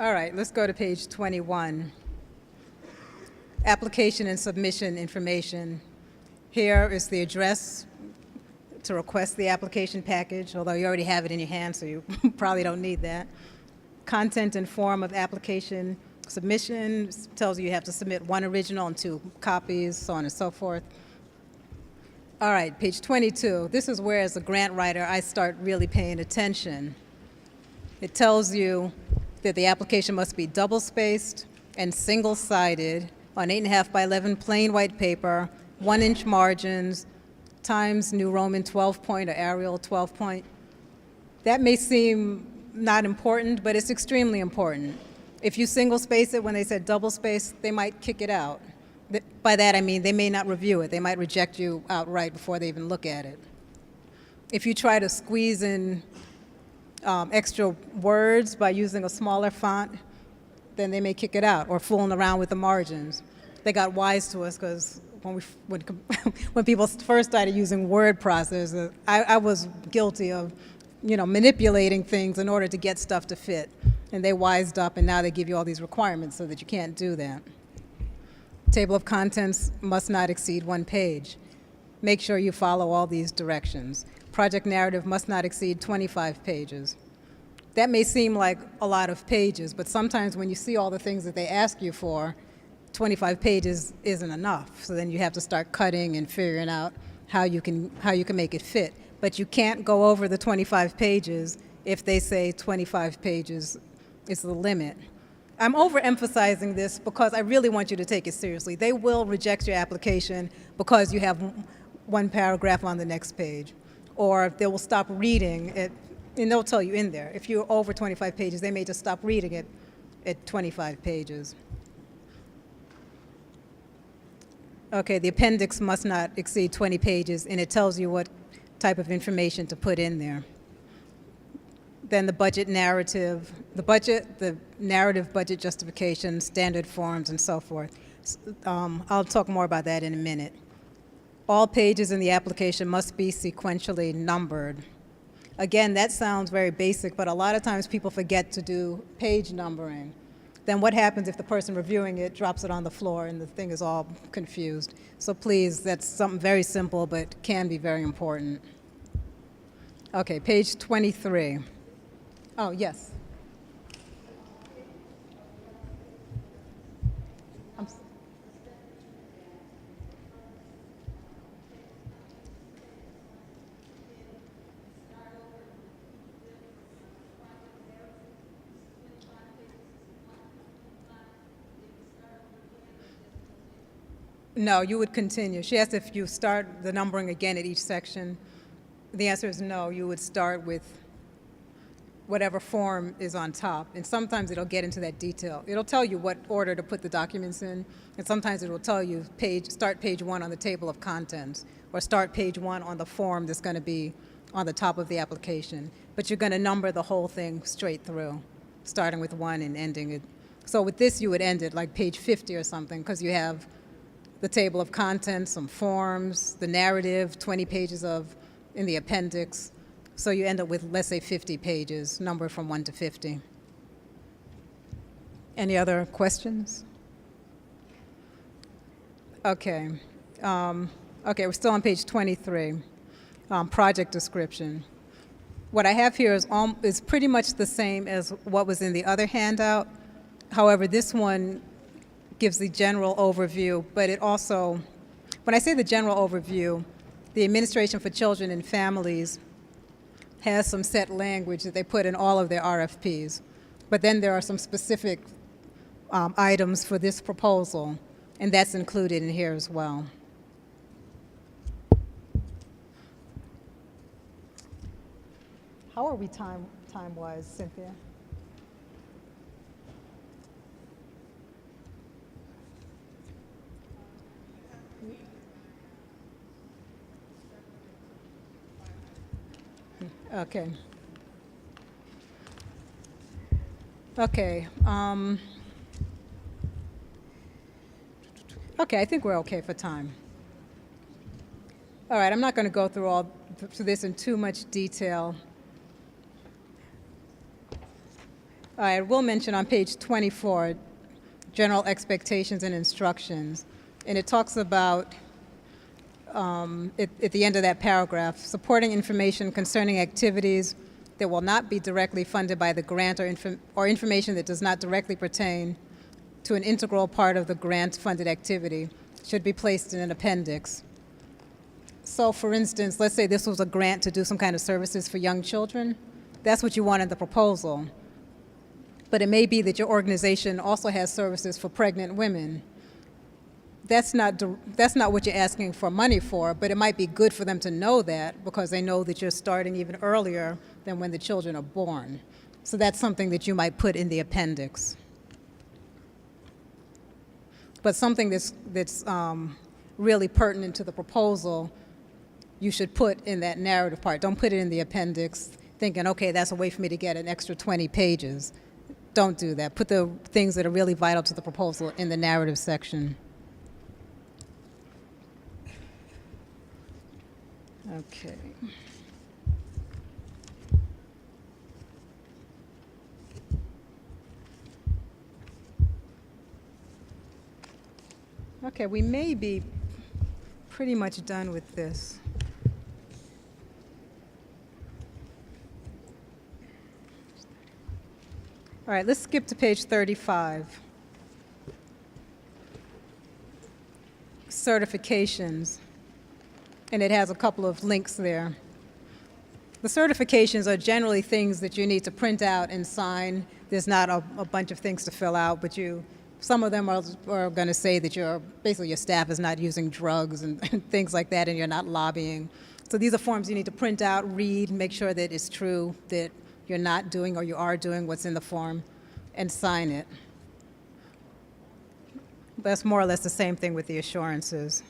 All right, let's go to page 21. Application and submission information. Here is the address to request the application package, although you already have it in your hand, so you probably don't need that. Content and form of application submission tells you have to submit one original and 2 copies, so on and so forth. All right, page 22. This is where, as a grant writer, I start really paying attention. It tells you that the application must be double-spaced and single-sided on 8.5 by 11 plain white paper, 1-inch margins, Times New Roman 12-point or Arial 12-point. That may seem not important, but it's extremely important. If you single-space it when they said double-space, they might kick it out. By that I mean they may not review it. They might reject you outright before they even look at it. If you try to squeeze in extra words by using a smaller font, then they may kick it out, or fooling around with the margins. They got wise to us because when people first started using word processors, I was guilty of manipulating things in order to get stuff to fit. And they wised up, and now they give you all these requirements so that you can't do that. Table of contents must not exceed 1 page. Make sure you follow all these directions. Project narrative must not exceed 25 pages. That may seem like a lot of pages, but sometimes when you see all the things that they ask you for, 25 pages isn't enough. So then you have to start cutting and figuring out how you can make it fit. But you can't go over the 25 pages if they say 25 pages is the limit. I'm overemphasizing this because I really want you to take it seriously. They will reject your application because you have 1 paragraph on the next page, or they will stop reading it, and they'll tell you in there. If you're over 25 pages, they may just stop reading it at 25 pages. Okay, the appendix must not exceed 20 pages, and it tells you what type of information to put in there. Then the budget narrative, the narrative budget justification, standard forms, and so forth. I'll talk more about that in a minute. All pages in the application must be sequentially numbered. Again, that sounds very basic, but a lot of times people forget to do page numbering. Then what happens if the person reviewing it drops it on the floor and the thing is all confused? So please, that's something very simple, but can be very important. Okay, page 23. Oh, yes. No, you would continue. She asked if you start the numbering again at each section. The answer is no. You would start with whatever form is on top. And sometimes it'll get into that detail. It'll tell you what order to put the documents in, and sometimes it will tell you start page 1 on the table of contents, or start page 1 on the form that's going to be on the top of the application. But you're going to number the whole thing straight through, starting with 1 and ending it. So with this, you would end it like page 50 or something, because you have the table of contents, some forms, the narrative, 20 pages in the appendix. So you end up with, let's say, 50 pages, numbered from 1 to 50. Any other questions? Okay. Okay, we're still on page 23, project description. What I have here is pretty much the same as what was in the other handout. However, this one gives the general overview, but it also, when I say the general overview, the Administration for Children and Families has some set language that they put in all of their RFPs. But then there are some specific items for this proposal, and that's included in here as well. How are we time-wise, Cynthia? Okay. Okay. Okay, I think we're okay for time. All right, I'm not going to go through this in too much detail. I will mention on page 24, general expectations and instructions, and it talks about, at the end of that paragraph, supporting information concerning activities that will not be directly funded by the grant or information that does not directly pertain to an integral part of the grant-funded activity should be placed in an appendix. So, for instance, let's say this was a grant to do some kind of services for young children. That's what you want in the proposal. But it may be that your organization also has services for pregnant women. That's not what you're asking for money for, but it might be good for them to know that because they know that you're starting even earlier than when the children are born. So that's something that you might put in the appendix. But something that's really pertinent to the proposal, you should put in that narrative part. Don't put it in the appendix thinking, okay, that's a way for me to get an extra 20 pages. Don't do that. Put the things that are really vital to the proposal in the narrative section. Okay. Okay, we may be pretty much done with this. All right, let's skip to page 35. Certifications. And it has a couple of links there. The certifications are generally things that you need to print out and sign. There's not a bunch of things to fill out, but some of them are going to say that basically your staff is not using drugs and things like that, and you're not lobbying. So these are forms you need to print out, read, make sure that it's true that you're not doing or you are doing what's in the form, and sign it. That's more or less the same thing with the assurances.